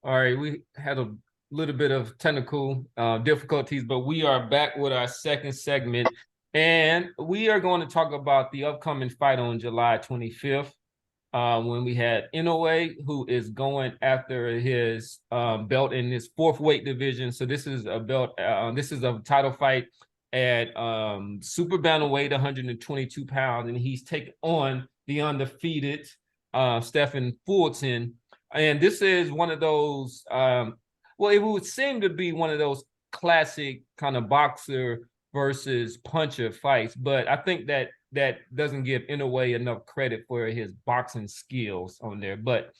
All right, we had a little bit of technical difficulties, but we are back with our second segment, and we are going to talk about the upcoming fight on July 25th, when we had Inoue, who is going after his belt in his fourth weight division. So this is a belt. This is a title fight at super bantamweight, 122 pounds, and he's taking on the undefeated Stephen Fultonn. And this is one of those, well, it would seem to be one of those classic kind of boxer versus puncher fights, but I think that doesn't give Inoue enough credit for his boxing skills on there. But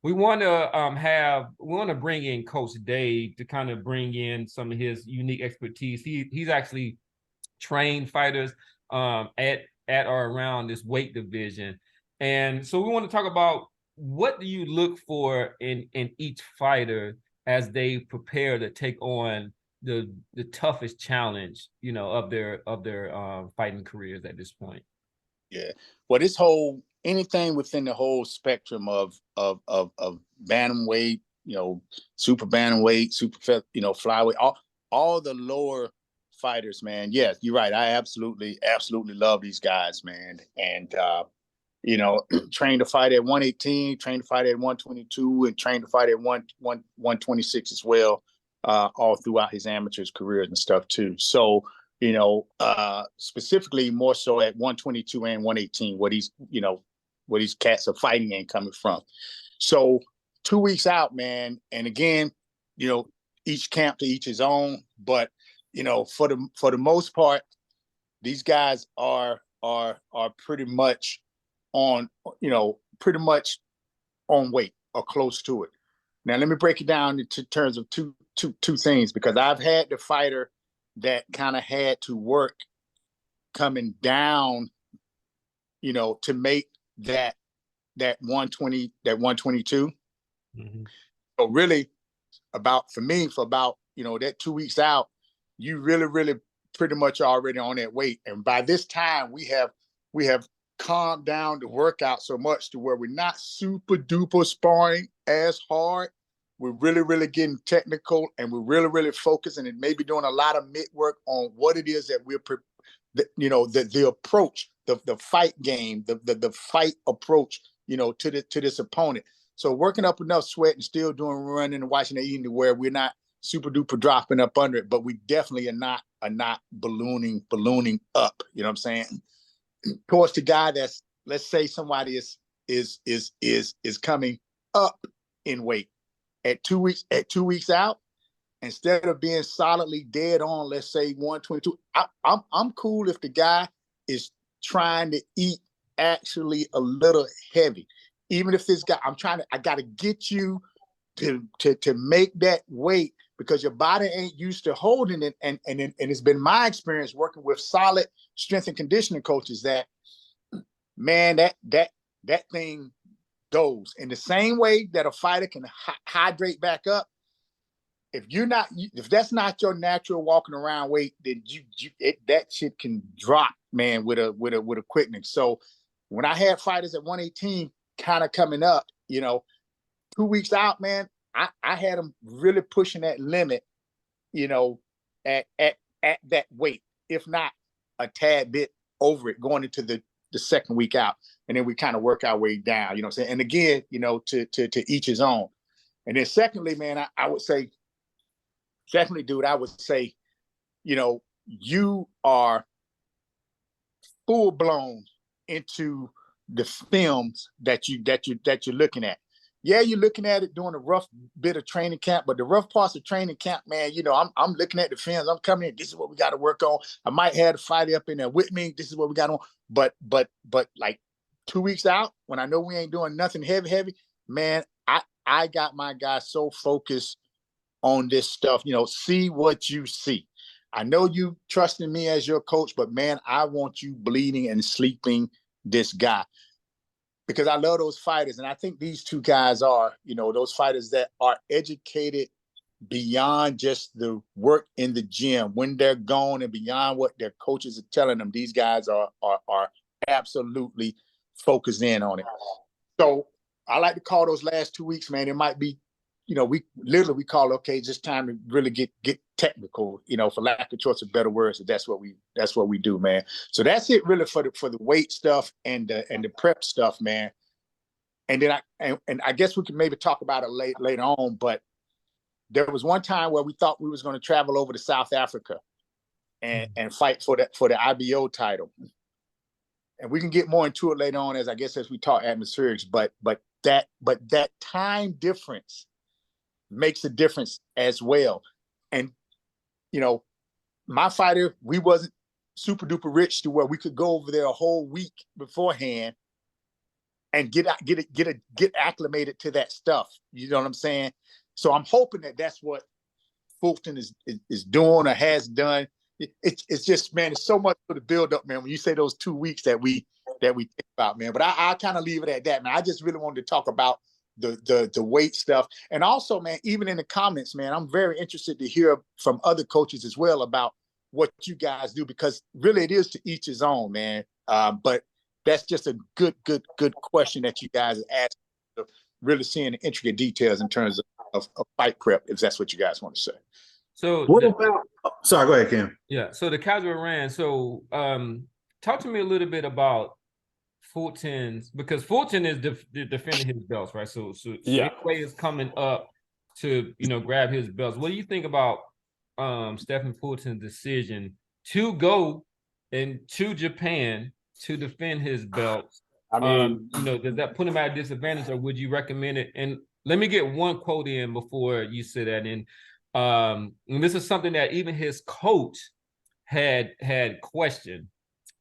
we want to bring in Coach Dave to kind of bring in some of his unique expertise. He's actually trained fighters at or around this weight division, and so we want to talk about what do you look for in each fighter as they prepare to take on the toughest challenge, of their fighting careers at this point. Yeah. Well, this whole anything within the whole spectrum of bantamweight, super bantamweight, flyweight, all the lower fighters, man. Yes, you're right. I absolutely love these guys, man. And train to fight at 118, train to fight at 122, and train to fight at 126 as well, all throughout his amateur careers and stuff too. So, specifically more so at 122 and 118, where these cats are fighting and coming from. So 2 weeks out, man. And again, each camp to each his own. But, for the most part, these guys are pretty much on weight or close to it. Now, let me break it down into terms of two things, because I've had the fighter that kind of had to work coming down, to make that 120, that 122. Mm-hmm. So really for about, that 2 weeks out, you really pretty much already on that weight. And by this time we have calmed down the workout so much to where we're not super duper sparring as hard. We're really getting technical, and we're really focusing and maybe doing a lot of mid work on what it is that the approach, the fight game, the fight approach, to this opponent. So working up enough sweat and still doing running and watching and eating to where we're not super duper dropping up under it, but we definitely are not ballooning up. You know what I'm saying? Towards the guy that's, let's say somebody is coming up in weight at 2 weeks out, instead of being solidly dead on, let's say 122, I'm cool if the guy is trying to eat actually a little heavy. Even if this guy, I gotta get you to make that weight, because your body ain't used to holding it. And it's been my experience working with solid strength and conditioning coaches that, man, that thing goes in the same way that a fighter can hydrate back up. If that's not your natural walking around weight, then that shit can drop, man, with a quickness. So when I had fighters at 118 kind of coming up, 2 weeks out, man, I had them really pushing that limit, at that weight, if not a tad bit over it, going into the second week out. And then we kind of work our way down, you know what I'm saying? And again, to each his own. And then secondly, man, I would say, dude, I would say, you are full blown into the films that you're looking at. Yeah, you're looking at it during a rough bit of training camp, but the rough parts of training camp, man, I'm looking at the films. I'm coming in. This is what we got to work on. I might have the fighter up in there with me. This is what we got on. But like 2 weeks out, when I know we ain't doing nothing heavy, man, I got my guys so focused on this stuff. See what you see. I know you trusting me as your coach, but man, I want you bleeding and sleeping this guy, because I love those fighters. And I think these two guys are, those fighters that are educated beyond just the work in the gym when they're gone, and beyond what their coaches are telling them. These guys are absolutely focused in on it. So I like to call those last 2 weeks, man. It might be, we literally call, okay, it's just time to really get technical, for lack of choice of better words. That's what we do, man. So that's it really for the weight stuff and the prep stuff, man. And then I guess we can maybe talk about it later on, but there was one time where we thought we was going to travel over to South Africa and fight for the IBO title. And we can get more into it later on as we talk atmospherics, but that time difference makes a difference as well. And my fighter, we wasn't super duper rich to where we could go over there a whole week beforehand and get acclimated to that stuff. You know what I'm saying? So I'm hoping that that's what Fultonn is doing or has done. It's just, man, it's so much for the build up, man. When you say those 2 weeks that we think about, man. But I kind of leave it at that, man. I just really wanted to talk about the weight stuff. And also, man, even in the comments, man, I'm very interested to hear from other coaches as well about what you guys do, because really it is to each his own, man. But that's just a good question that you guys are asking, really seeing the intricate details in terms of fight prep, if that's what you guys want to say. So what about? Sorry, go ahead, Kim. Yeah. So the casual ran. So talk to me a little bit about Fultonn's, because Fultonn is defending his belts, right? So Inoue is coming up to grab his belts. What do you think about Stephen Fultonn's decision to go to Japan to defend his belts? I mean, does that put him at a disadvantage, or would you recommend it? And let me get one quote in before you say that in. And this is something that even his coach had questioned.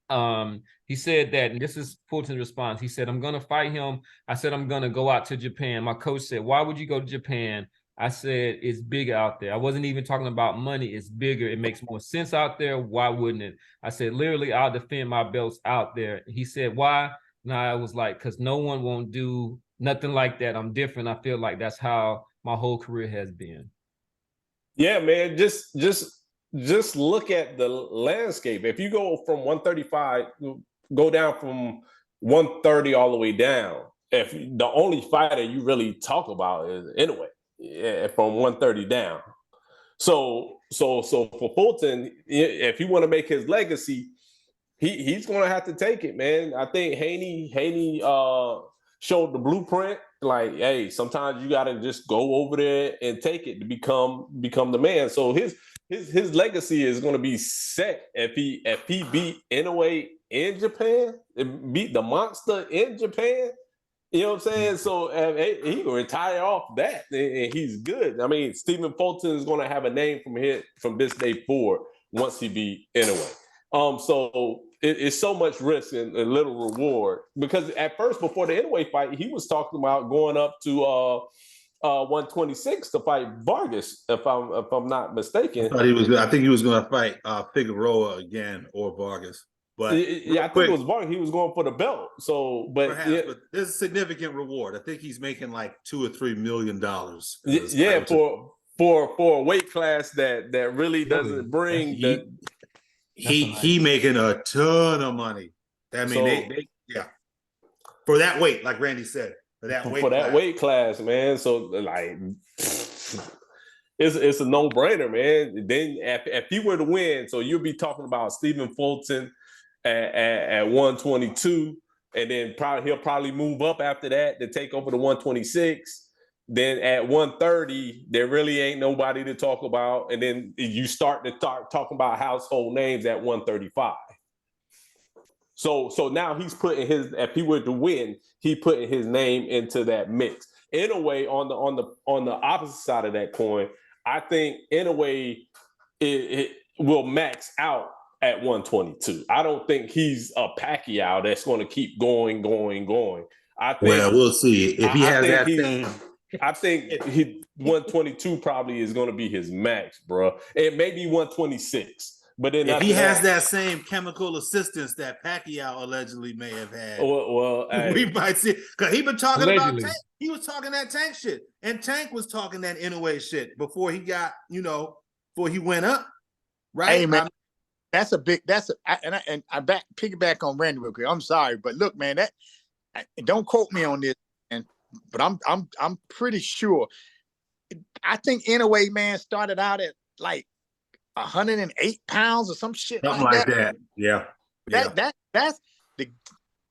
He said that, and this is Fultonn's response. He said, "I'm going to fight him. I said, I'm going to go out to Japan." My coach said, "Why would you go to Japan?" I said, "It's bigger out there." I wasn't even talking about money. It's bigger. It makes more sense out there. Why wouldn't it? I said, "Literally, I'll defend my belts out there." He said, "Why?" And I was like, "Because no one won't do nothing like that. I'm different. I feel like that's how my whole career has been." Yeah, man, just look at the landscape. If you go from 135, go down from 130 all the way down. If the only fighter you really talk about is Inoue, from 130 down. So for Fultonn, if he want to make his legacy, he's going to have to take it, man. I think Haney showed the blueprint. Like, hey, sometimes you got to just go over there and take it to become the man. So his legacy is going to be set if he beat Inoue in Japan, beat the monster in Japan. You know what I'm saying? So he can retire off that, and he's good. I mean, Stephen Fultonn is going to have a name from this day forward once he beat Inoue. So it's so much risk and little reward, because at first, before the Inoue fight, he was talking about going up to 126 to fight Vargas, if I'm not mistaken. I think he was going to fight Figueroa again, or Vargas. But yeah, I think it was Vargas. He was going for the belt. So, but there's a significant reward. I think he's making like $2 or $3 million. Yeah, for a weight class that really doesn't bring He making a ton of money. I mean, they for that weight, like Randy said, for that weight class, man. So like, it's a no brainer, man. Then if he were to win, so you'll be talking about Stephen Fultonn at 122, and then he'll probably move up after that to take over the 126. Then at 130, there really ain't nobody to talk about. And then you start talking about household names at 135. So now he's putting if he were to win, he putting his name into that mix. Inoue, on the opposite side of that coin, I think Inoue it will max out at 122. I don't think he's a Pacquiao that's going to keep going. I think, well, we'll see if he has that thing. I think 122 probably is going to be his max, bro. It may be 126, but then if he has that same chemical assistance that Pacquiao allegedly may have had, we might see, because he been talking allegedly about Tank. He was talking that Tank shit, and Tank was talking that Inoue shit before he got, before he went up, right? Hey, man, I piggyback on Randy real quick. I'm sorry, but look, man, don't quote me on this. And but I'm pretty sure. I think Inoue, man, started out at like 108 pounds or some shit Something like like that. that. Yeah. That's the.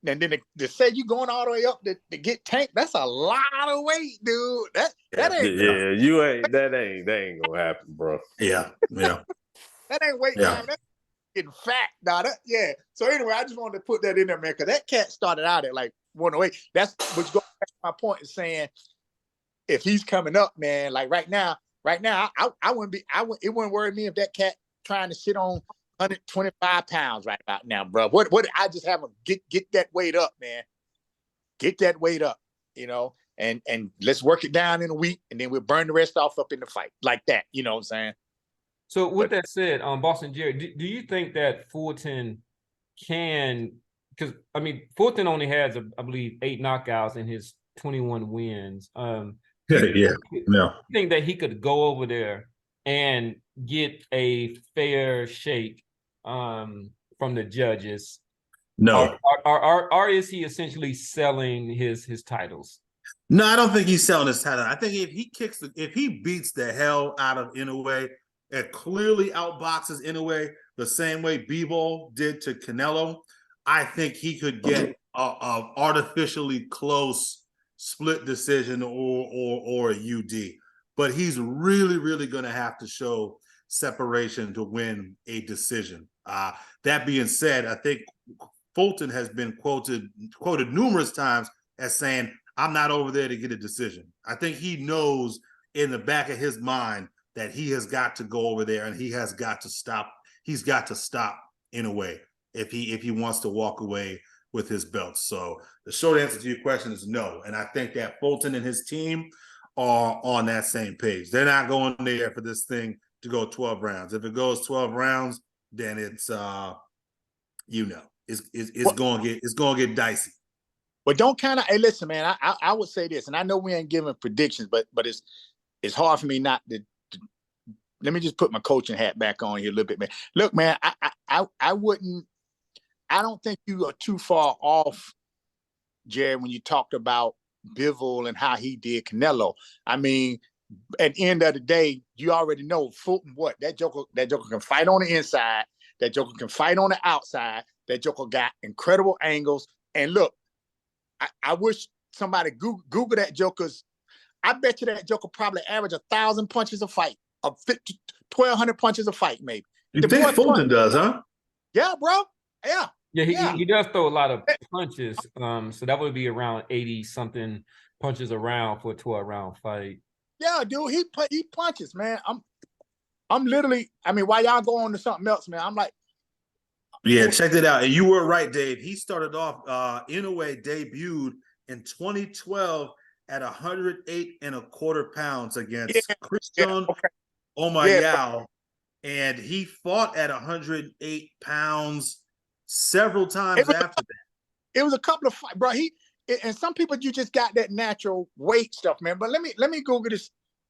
And then to say you going all the way up to get Tank, that's a lot of weight, dude. That ain't that ain't gonna happen, bro. Yeah. that ain't weight time. That's getting fat, nah. Yeah. So anyway, I just wanted to put that in there, man, because that cat started out at like 108. That's what's going back to my point is saying if he's coming up, man, like right now, I wouldn't be, it wouldn't worry me if that cat trying to sit on 125 pounds right about now, bro. What I just have him get that weight up, man. Get that weight up, you know, and let's work it down in a week, and then we'll burn the rest off up in the fight like that. You know what I'm saying? So with that said, Boston Jerry, do you think that Fultonn can? Because I mean, Fultonn only has, I believe, 8 knockouts in his 21 wins. You think that he could go over there and get a fair shake from the judges? No. Or is he essentially selling his titles? No, I don't think he's selling his title. I think if he beats the hell out of Inoue, it clearly outboxes Inoue the same way Bivol did to Canelo, I think he could get a artificially close split decision or a UD. But he's really, really going to have to show separation to win a decision. That being said, I think Fultonn has been quoted numerous times as saying, I'm not over there to get a decision. I think he knows in the back of his mind that he has got to go over there and he has got to stop. He's got to stop Inoue if he wants to walk away with his belt. So the short answer to your question is no. And I think that Fultonn and his team are on that same page. They're not going there for this thing to go 12 rounds. If it goes 12 rounds, then it's it's going to get dicey. But don't kind of, hey, listen, man, I would say this, and I know we ain't giving predictions, but it's hard for me not to let me just put my coaching hat back on here a little bit, man. Look, man, I don't think you are too far off, Jerry, when you talked about Bivol and how he did Canelo. I mean, at the end of the day, you already know Fultonn, what that Joker can fight on the inside, that Joker can fight on the outside, that Joker got incredible angles. And look, I wish somebody Google that Joker's. I bet you that Joker probably average 1,000 punches a fight, 1,200 punches a fight, maybe. You think Fultonn does, huh? Yeah, bro. Yeah. Yeah, he does throw a lot of punches. So that would be around 80 something punches around for a 12-round fight. Yeah, dude, he punches, man. I'm literally. I mean, while y'all go on to something else, man, I'm like. Yeah, check it out. And you were right, Dave. He started off. Inoue debuted in 2012 at 108.25 pounds against Christian Omayao, and he fought at 108 pounds several times after that. It was a couple of fights, bro. And some people, you just got that natural weight stuff, man. But let me Google this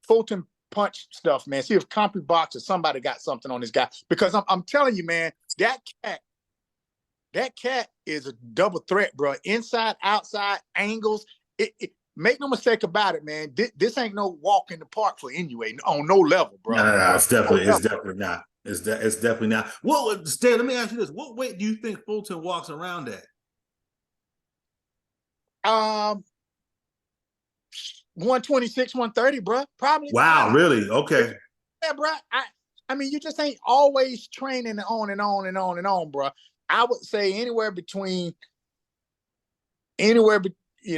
Fultonn punch stuff, man. See if CompuBox or somebody got something on this guy, because I'm telling you, man, that cat is a double threat, bro. Inside, outside, angles. Make no mistake about it, man. This ain't no walk in the park for Inoue on no level, bro. No, it's definitely not. It's definitely not. Well, Stan, let me ask you this: what weight do you think Fultonn walks around at? 126, 130, bro. Probably. Wow, really? Okay. Yeah, bro. I mean, you just ain't always training on and on and on and on, bro. I would say anywhere between, you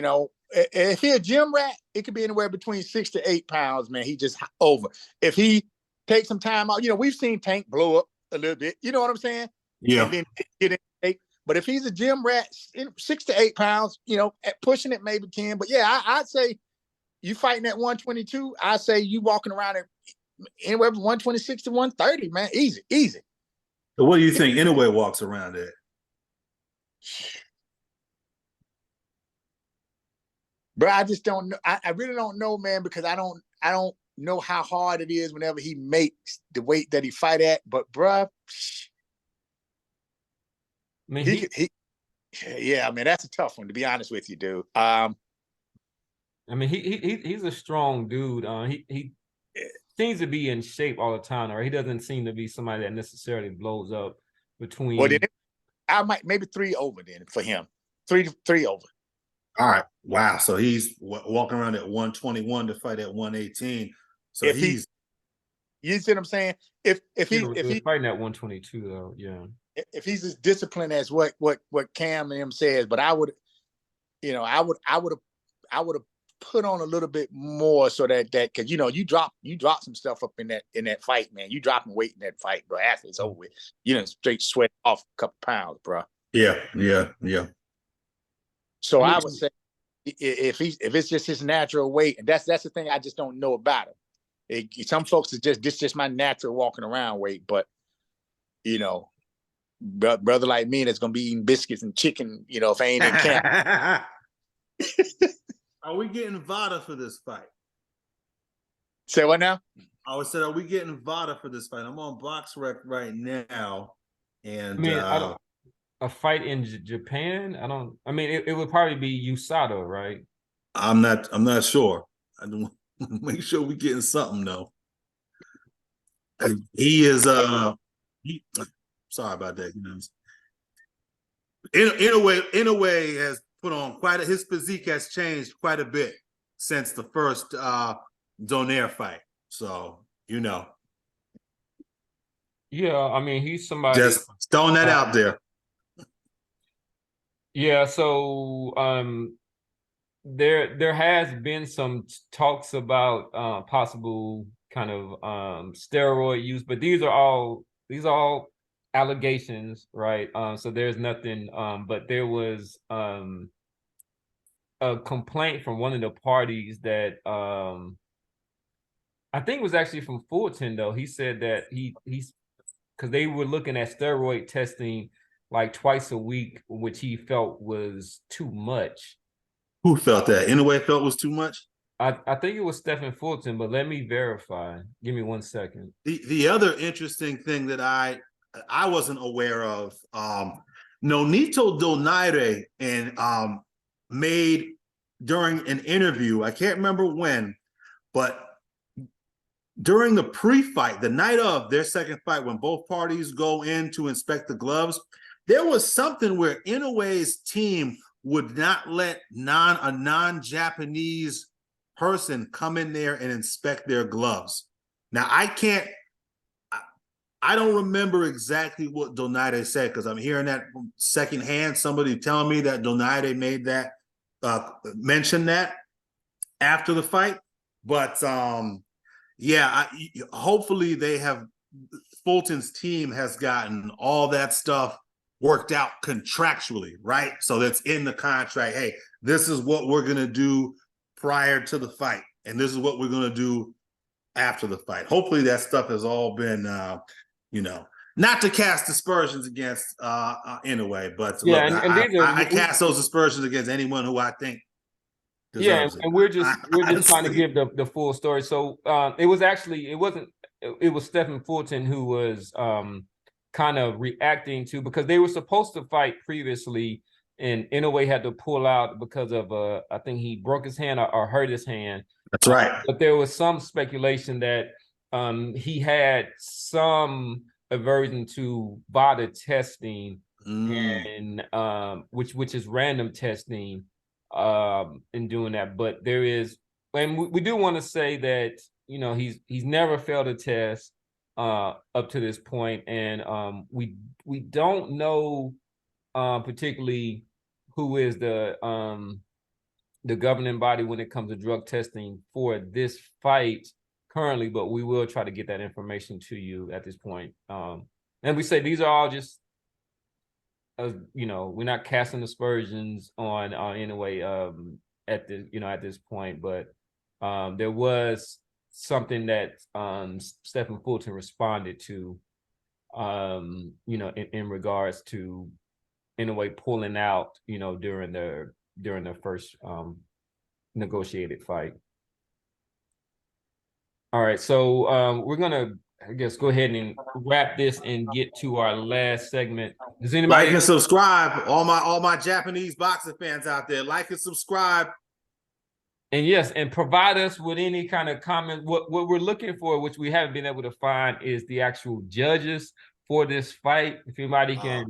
know, if he a gym rat, it could be anywhere between 6 to 8 pounds, man. He just over. If he takes some time out, you know, we've seen Tank blow up a little bit. You know what I'm saying? Yeah. And then get in shape. But if he's a gym rat, 6 to 8 pounds, you know, at pushing it maybe 10. But yeah, I'd say you fighting at 122. I say you walking around at anywhere from 126 to 130, man. Easy. So what do you think Inoue walks around at? Bro, I just don't know. I really don't know, man, because I don't know how hard it is whenever he makes the weight that he fight at. But bro, I mean, yeah, man, that's a tough one, to be honest with you, dude. I mean, he's a strong dude. He seems to be in shape all the time, or he doesn't seem to be somebody that necessarily blows up between. Well, then I might maybe 3 over then for him. 3 over. All right. Wow. So he's walking around at 121 to fight at 118. So if he's you see what I'm saying? If he's fighting at 122 though, yeah. If he's as disciplined as what Cam and him says, but I would have put on a little bit more so that because you drop some stuff up in that fight, man. You dropping weight in that fight, bro. After it's over with, straight sweat off a couple pounds, bro. Yeah. So I would say if it's just his natural weight, and that's the thing I just don't know about him. Some folks is just my natural walking around weight, but brother like me that's gonna be eating biscuits and chicken, if I ain't in camp. Are we getting VADA for this fight? Say what now? I said, are we getting VADA for this fight? I'm on BoxRec right now, and I don't. A fight in Japan? I mean, it would probably be USADA, right? I'm not sure. I don't make sure we're getting something though. He is sorry about that. Inoue has put on his physique has changed quite a bit since the first Donaire fight. So Yeah, I mean, he's somebody just throwing that out there. Yeah, so there has been some talks about possible kind of steroid use, but these are all allegations, right? So there's nothing, but there was a complaint from one of the parties that I think it was actually from Fultonn though. He said that he's because they were looking at steroid testing like twice a week, which he felt was too much. Who felt that? Inoue felt was too much? I think it was Stephen Fultonn, but let me verify. Give me 1 second. The other interesting thing that I wasn't aware of, Nonito Donaire and made during an interview, I can't remember when, but during the pre-fight, the night of their second fight, when both parties go in to inspect the gloves, there was something where Inoue's team would not let a non-Japanese person come in there and inspect their gloves. Now, I don't remember exactly what Donaire said because I'm hearing that from secondhand, somebody telling me that Donaire made that, mentioned that after the fight. But hopefully Fultonn's team has gotten all that stuff worked out contractually, right? So that's in the contract. Hey, this is what we're going to do prior to the fight, and this is what we're going to do after the fight. Hopefully that stuff has all been, not to cast aspersions against Inoue, but yeah, look, I cast those aspersions against anyone who I think deserves it. And we're just trying to give the full story. So it was Stephen Fultonn who was kind of reacting to, because they were supposed to fight previously, and Inoue had to pull out because of I think he broke his hand or hurt his hand. That's right. But there was some speculation that he had some aversion to VADA testing, and which is random testing in doing that. But there is, and we do want to say that he's never failed a test up to this point, and we don't know particularly who is the governing body when it comes to drug testing for this fight currently, but we will try to get that information to you at this point. And we say these are all just we're not casting aspersions on Inoue at this point, but there was something that Stephen Fultonn responded to in regards to Inoue pulling out during their first negotiated fight. All right, so we're gonna, I guess, go ahead and wrap this and get to our last segment. Does anybody like and subscribe? All my Japanese boxing fans out there, like and subscribe. And yes, and provide us with any kind of comment. What we're looking for, which we haven't been able to find, is the actual judges for this fight. If anybody can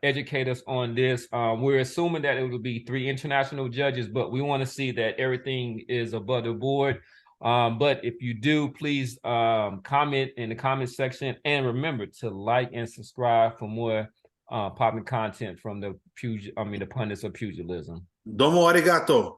educate us on this. We're assuming that it will be 3 international judges, but we want to see that everything is above the board. But if you do, please comment in the comment section, and remember to like and subscribe for more popping content from the pundits of pugilism. Domo arigato.